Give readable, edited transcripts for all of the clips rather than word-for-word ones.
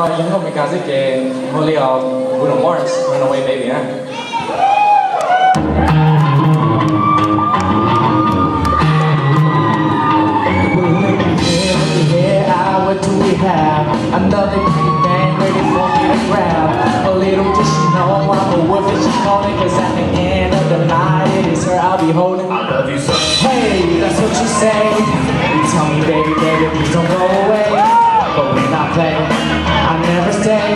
Yung không ca sĩ kể Julio Bruno Mars Runaway Baby ha. What do we have? Another pretty bang ready for me to grab. A little does she know I'm a wolf and she's calling, cause at the end of the night it is her I'll be holding. I love you so. Hey, that's what you say. You tell me baby, baby, please don't go away. But when I play, I never stay.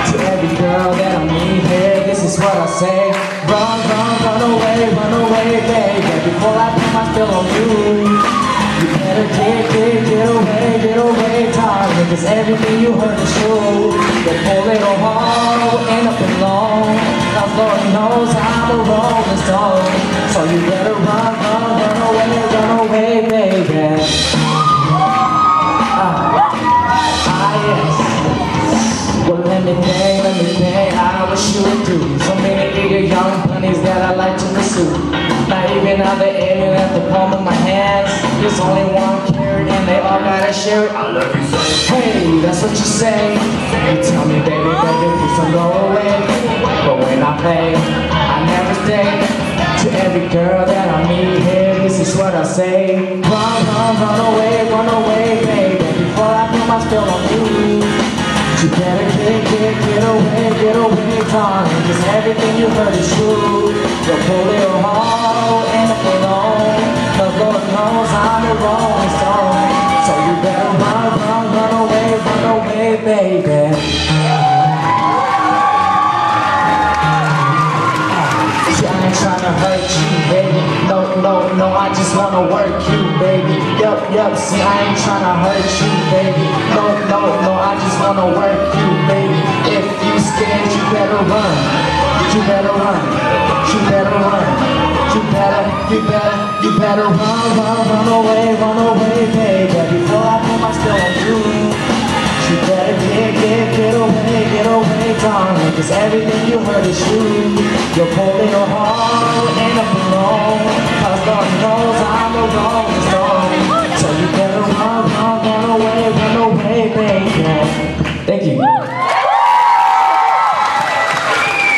To every girl that I meet here, this is what I say. Run, run, run away, baby. Before I put my spell on you. You better get away, darling, cause everything you heard is true. Your poor little heart will end up alone. Now Lord knows I'm a rolling stone. So you better run away, baby. Yes. Well, let me think, I wish you would do. So many eager young bunnies that I like to pursue. Not even out the air at the palm of my hands. There's only one carrot and they all gotta share it. I love you so. Hey, that's what you say. You tell me, baby, please don't go away. But when I play, I never stay. To every girl that I meet here, this is what I say. Run away, baby. Before I put my spell on you. You better get away, darling, cause everything you heard is true. Your poor little heart will end up alone. Cause Lord knows I'm a rolling stone. So you better run away, baby. See, I ain't tryna hurt you, baby. No, I just wanna work you, baby. Yup, see, I ain't tryna hurt you, baby. No, I just wanna work you, baby. If you scared, you better run. You better run. You better run away, baby. Before I put my spell on you. You better get away, darling, cause everything you heard is true. Your poor little heart will end up alone. Cause Lord knows I'm a rolling stone.